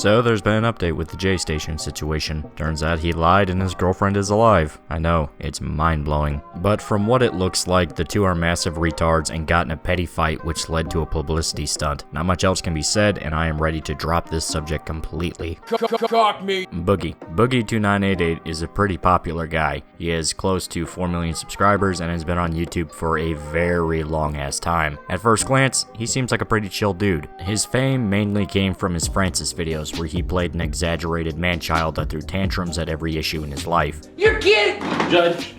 So there's been an update with the J Station situation. Turns out he lied and his girlfriend is alive. I know, it's mind-blowing. But from what it looks like, the two are massive retards and got in a petty fight which led to a publicity stunt. Not much else can be said, and I am ready to drop this subject completely. Cock me! Boogie2988 is a pretty popular guy. He has close to 4 million subscribers and has been on YouTube for a very long ass time. At first glance, he seems like a pretty chill dude. His fame mainly came from his Francis videos, where he played an exaggerated man-child that threw tantrums at every issue in his life. You're kidding! Judge.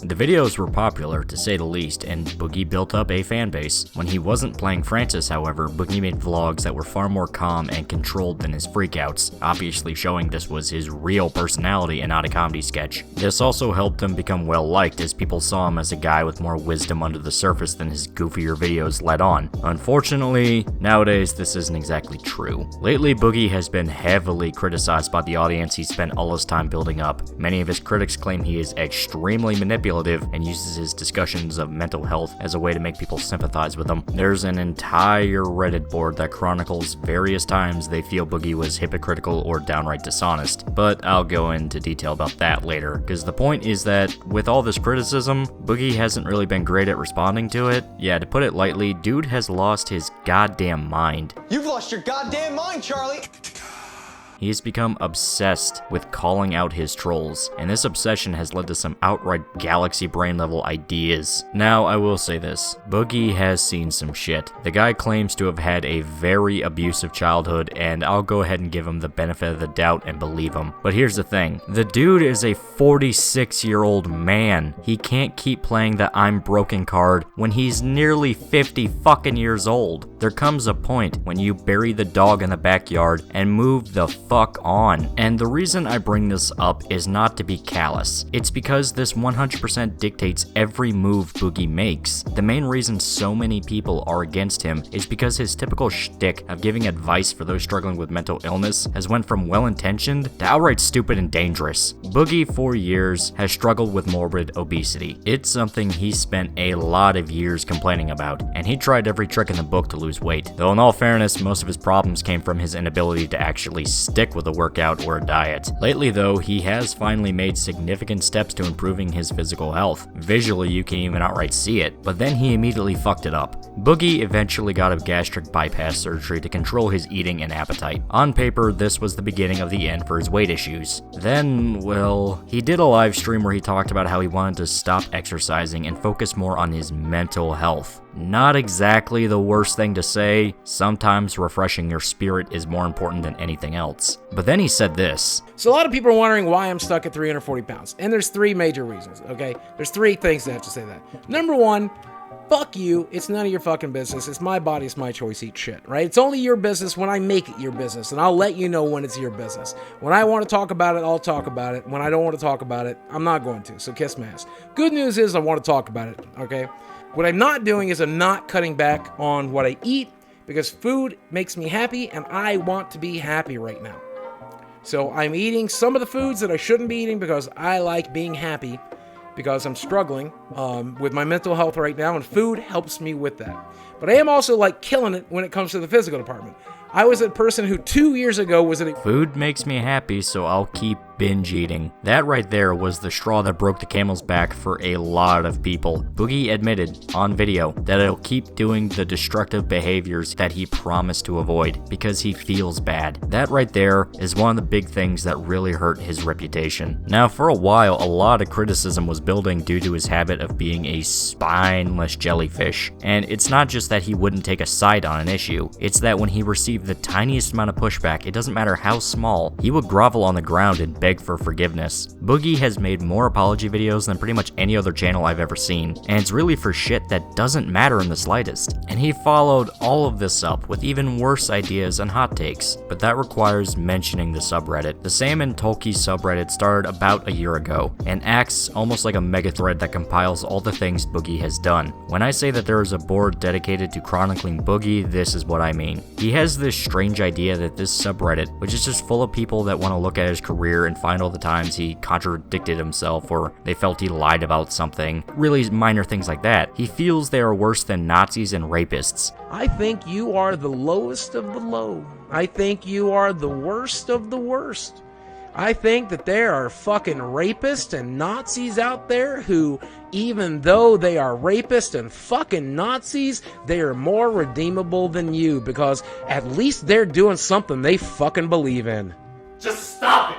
The videos were popular, to say the least, and Boogie built up a fan base. When he wasn't playing Francis, however, Boogie made vlogs that were far more calm and controlled than his freakouts, obviously showing this was his real personality and not a comedy sketch. This also helped him become well-liked, as people saw him as a guy with more wisdom under the surface than his goofier videos let on. Unfortunately, nowadays this isn't exactly true. Lately, Boogie has been heavily criticized by the audience he spent all his time building up. Many of his critics claim he is extremely manipulative and uses his discussions of mental health as a way to make people sympathize with him. There's an entire Reddit board that chronicles various times they feel Boogie was hypocritical or downright dishonest, but I'll go into detail about that later, because the point is that with all this criticism, Boogie hasn't really been great at responding to it. Yeah, to put it lightly, dude has lost his goddamn mind. You've lost your goddamn mind, Charlie! He has become obsessed with calling out his trolls, and this obsession has led to some outright galaxy brain level ideas. Now, I will say this, Boogie has seen some shit. The guy claims to have had a very abusive childhood, and I'll go ahead and give him the benefit of the doubt and believe him. But here's the thing, the dude is a 46-year-old man. He can't keep playing the I'm broken card when he's nearly 50 fucking years old. There comes a point when you bury the dog in the backyard and move the fuck on. And the reason I bring this up is not to be callous. It's because this 100% dictates every move Boogie makes. The main reason so many people are against him is because his typical shtick of giving advice for those struggling with mental illness has went from well-intentioned to outright stupid and dangerous. Boogie, for years, has struggled with morbid obesity. It's something he spent a lot of years complaining about, and he tried every trick in the book to lose weight. Though in all fairness, most of his problems came from his inability to actually stick with a workout or a diet. Lately though, he has finally made significant steps to improving his physical health. Visually, you can even outright see it, but then he immediately fucked it up. Boogie eventually got a gastric bypass surgery to control his eating and appetite. On paper, this was the beginning of the end for his weight issues. Then, well, he did a live stream where he talked about how he wanted to stop exercising and focus more on his mental health. Not exactly the worst thing to say. Sometimes refreshing your spirit is more important than anything else. But then he said this. So a lot of people are wondering why I'm stuck at 340 pounds. And there's three major reasons, okay? There's three things that have to say that. Number one, fuck you. It's none of your fucking business. It's my body. It's my choice. Eat shit, right? It's only your business when I make it your business. And I'll let you know when it's your business. When I want to talk about it, I'll talk about it. When I don't want to talk about it, I'm not going to. So kiss my ass. Good news is I want to talk about it, okay? What I'm not doing is I'm not cutting back on what I eat, because food makes me happy and I want to be happy right now. So I'm eating some of the foods that I shouldn't be eating because I like being happy, because I'm struggling with my mental health right now, and food helps me with that. But I am also like killing it when it comes to the physical department. I was a person who 2 years ago was in a... Food makes me happy, so I'll keep binge eating. That right there was the straw that broke the camel's back for a lot of people. Boogie admitted on video that he'll keep doing the destructive behaviors that he promised to avoid because he feels bad. That right there is one of the big things that really hurt his reputation. Now, for a while, a lot of criticism was building due to his habit of being a spineless jellyfish. And it's not just that he wouldn't take a side on an issue, it's that when he received the tiniest amount of pushback, it doesn't matter how small, he would grovel on the ground and beg for forgiveness. Boogie has made more apology videos than pretty much any other channel I've ever seen, and it's really for shit that doesn't matter in the slightest. And he followed all of this up with even worse ideas and hot takes, but that requires mentioning the subreddit. The Sam and Tolkien subreddit started about a year ago, and acts almost like a mega thread that compiles profiles all the things Boogie has done. When I say that there is a board dedicated to chronicling Boogie, this is what I mean. He has this strange idea that this subreddit, which is just full of people that want to look at his career and find all the times he contradicted himself or they felt he lied about something, really minor things like that, he feels they are worse than Nazis and rapists. I think you are the lowest of the low. I think you are the worst of the worst. I think that there are fucking rapists and Nazis out there who, even though they are rapists and fucking Nazis, they are more redeemable than you because at least they're doing something they fucking believe in. Just stop it!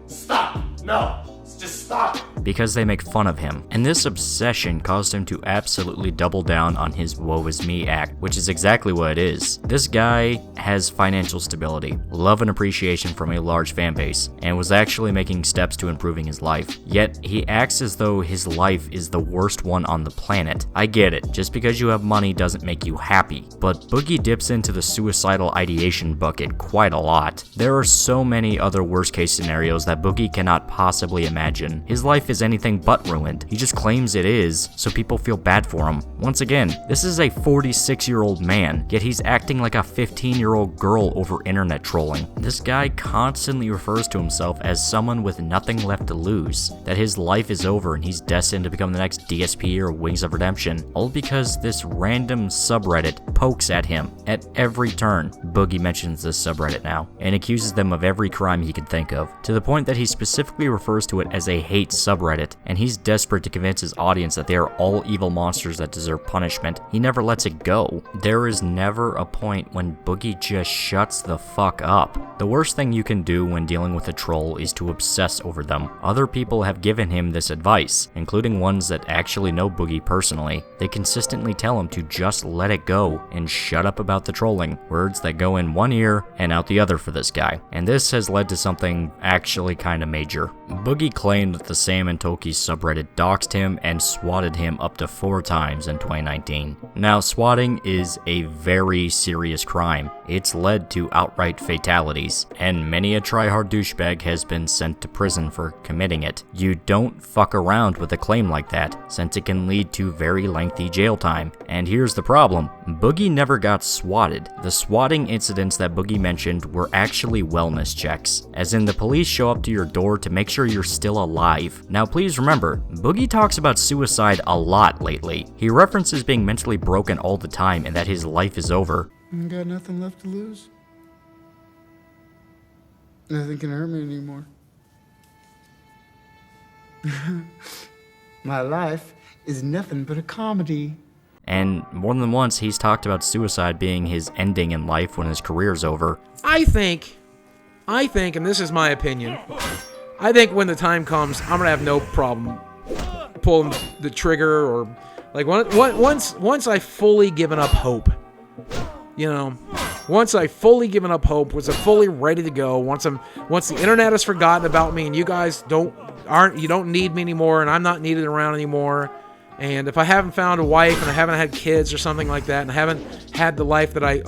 Stop! No! Just stop it! Because they make fun of him, and this obsession caused him to absolutely double down on his woe is me act, which is exactly what it is. This guy has financial stability, love and appreciation from a large fan base, and was actually making steps to improving his life. Yet, he acts as though his life is the worst one on the planet. I get it, just because you have money doesn't make you happy, but Boogie dips into the suicidal ideation bucket quite a lot. There are so many other worst case scenarios that Boogie cannot possibly imagine. His life is anything but ruined. He just claims it is, so people feel bad for him. Once again, this is a 46-year-old man, yet he's acting like a 15-year-old girl over internet trolling. This guy constantly refers to himself as someone with nothing left to lose, that his life is over and he's destined to become the next DSP or Wings of Redemption, all because this random subreddit pokes at him at every turn. Boogie mentions this subreddit now, and accuses them of every crime he could think of, to the point that he specifically refers to it as a hate subreddit, and he's desperate to convince his audience that they are all evil monsters that deserve punishment. He never lets it go. There is never a point when Boogie just shuts the fuck up. The worst thing you can do when dealing with a troll is to obsess over them. Other people have given him this advice, including ones that actually know Boogie personally. They consistently tell him to just let it go and shut up about the trolling, words that go in one ear and out the other for this guy. And this has led to something actually kinda major. Boogie claimed that the Sam and Toki subreddit doxed him and swatted him up to 4 times in 2019. Now, swatting is a very serious crime. It's led to outright fatalities, and many a try-hard douchebag has been sent to prison for committing it. You don't fuck around with a claim like that, since it can lead to very lengthy jail time. And here's the problem. Boogie never got swatted. The swatting incidents that Boogie mentioned were actually wellness checks, as in the police show up to your door to make sure you're still alive. Now please remember, Boogie talks about suicide a lot lately. He references being mentally broken all the time and that his life is over. Got nothing left to lose. Nothing can hurt me anymore. My life is nothing but a comedy. And more than once, he's talked about suicide being his ending in life when his career's over. I think, and this is my opinion, I think when the time comes, I'm gonna have no problem pulling the trigger, or like once I've fully given up hope. You know, once I've fully given up hope, once I'm fully ready to go, once the internet has forgotten about me and you guys don't need me anymore and I'm not needed around anymore. And if I haven't found a wife and I haven't had kids or something like that, and I haven't had the life that I,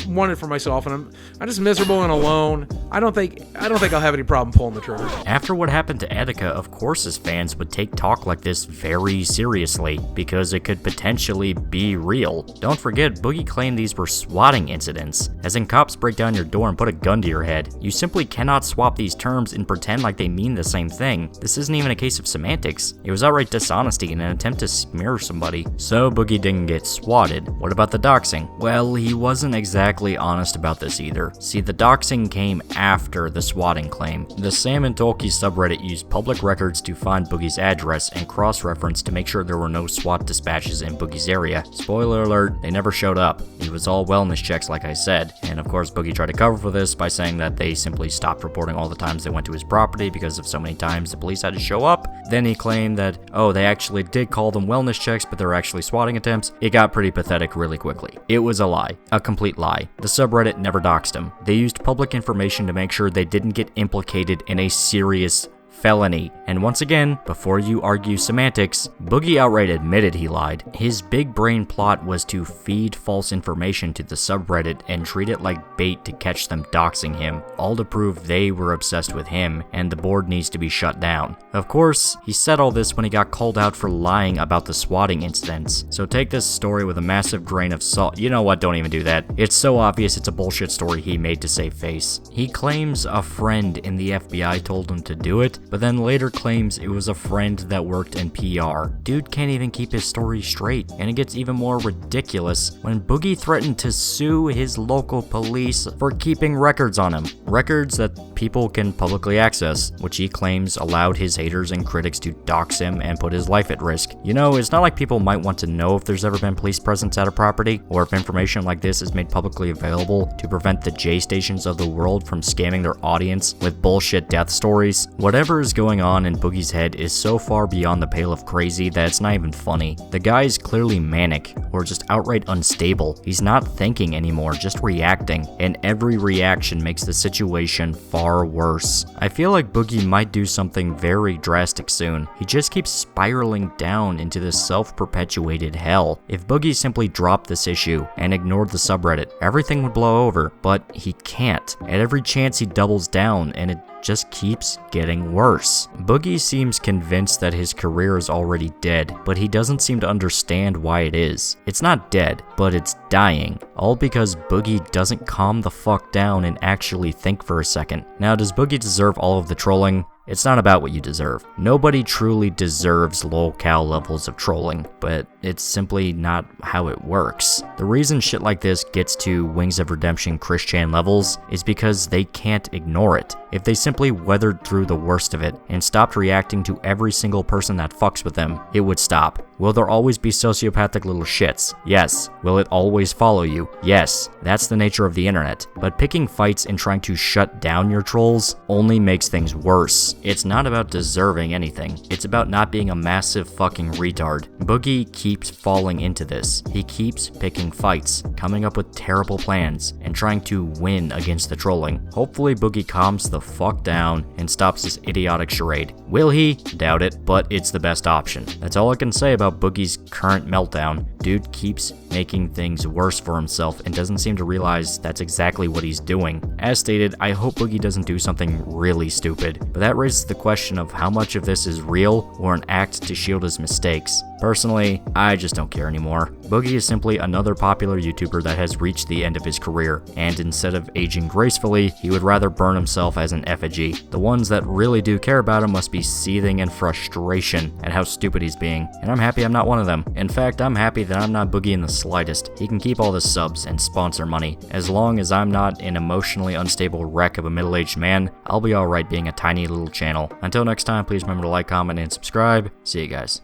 wanted for myself, and I'm just miserable and alone, I don't think I'll have any problem pulling the trigger. After what happened to Etika, of course his fans would take talk like this very seriously, because it could potentially be real. Don't forget, Boogie claimed these were swatting incidents, as in cops break down your door and put a gun to your head. You simply cannot swap these terms and pretend like they mean the same thing. This isn't even a case of semantics. It was outright dishonesty and an attempt to smear somebody. So Boogie didn't get swatted. What about the doxing? Well, he wasn't exactly honest about this either. See, the doxing came after the swatting claim. The Sam and Tolkien subreddit used public records to find Boogie's address and cross-reference to make sure there were no SWAT dispatches in Boogie's area. Spoiler alert, they never showed up. It was all wellness checks like I said. And of course Boogie tried to cover for this by saying that they simply stopped reporting all the times they went to his property because of so many times the police had to show up. Then he claimed that, oh, they actually did call them wellness checks, but they're actually swatting attempts. It got pretty pathetic really quickly. It was a lie. A complete lie. The subreddit never doxed him. They used public information to make sure they didn't get implicated in a serious felony. And once again, before you argue semantics, Boogie outright admitted he lied. His big brain plot was to feed false information to the subreddit and treat it like bait to catch them doxing him, all to prove they were obsessed with him and the board needs to be shut down. Of course, he said all this when he got called out for lying about the swatting incidents, so take this story with a massive grain of salt. You know what, don't even do that. It's so obvious it's a bullshit story he made to save face. He claims a friend in the FBI told him to do it, but then later claims it was a friend that worked in PR. Dude can't even keep his story straight, and it gets even more ridiculous when Boogie threatened to sue his local police for keeping records on him. Records that people can publicly access, which he claims allowed his haters and critics to dox him and put his life at risk. You know, it's not like people might want to know if there's ever been police presence at a property, or if information like this is made publicly available to prevent the J stations of the world from scamming their audience with bullshit death stories. Whatever is going on in Boogie's head is so far beyond the pale of crazy that it's not even funny. The guy is clearly manic, or just outright unstable. He's not thinking anymore, just reacting, and every reaction makes the situation far worse. I feel like Boogie might do something very drastic soon. He just keeps spiraling down into this self-perpetuated hell. If Boogie simply dropped this issue and ignored the subreddit, everything would blow over, but he can't. At every chance he doubles down, and it just keeps getting worse. Boogie seems convinced that his career is already dead, but he doesn't seem to understand why it is. It's not dead, but it's dying, all because Boogie doesn't calm the fuck down and actually think for a second. Now, does Boogie deserve all of the trolling? It's not about what you deserve. Nobody truly deserves lol-cal levels of trolling, but it's simply not how it works. The reason shit like this gets to Wings of Redemption Chris Chan levels is because they can't ignore it. If they simply weathered through the worst of it and stopped reacting to every single person that fucks with them, it would stop. Will there always be sociopathic little shits? Yes. Will it always follow you? Yes. That's the nature of the internet. But picking fights and trying to shut down your trolls only makes things worse. It's not about deserving anything. It's about not being a massive fucking retard. Boogie keeps falling into this. He keeps picking fights, coming up with terrible plans, and trying to win against the trolling. Hopefully Boogie calms the fuck down and stops this idiotic charade. Will he? Doubt it, but it's the best option. That's all I can say about Boogie's current meltdown. Dude keeps making things worse for himself and doesn't seem to realize that's exactly what he's doing. As stated, I hope Boogie doesn't do something really stupid, but that raises the question of how much of this is real or an act to shield his mistakes. Personally, I just don't care anymore. Boogie is simply another popular YouTuber that has reached the end of his career, and instead of aging gracefully, he would rather burn himself as an effigy. The ones that really do care about him must be seething in frustration at how stupid he's being, and I'm happy I'm not one of them. In fact, I'm happy that I'm not Boogie in the slightest. He can keep all the subs and sponsor money. As long as I'm not an emotionally unstable wreck of a middle-aged man, I'll be alright being a tiny little channel. Until next time, please remember to like, comment, and subscribe. See you guys.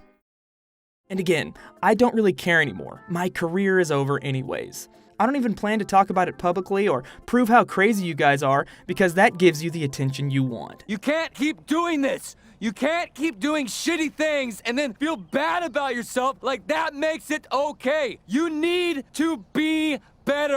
And again, I don't really care anymore. My career is over anyways. I don't even plan to talk about it publicly or prove how crazy you guys are because that gives you the attention you want. You can't keep doing this. You can't keep doing shitty things and then feel bad about yourself like that makes it okay. You need to be better.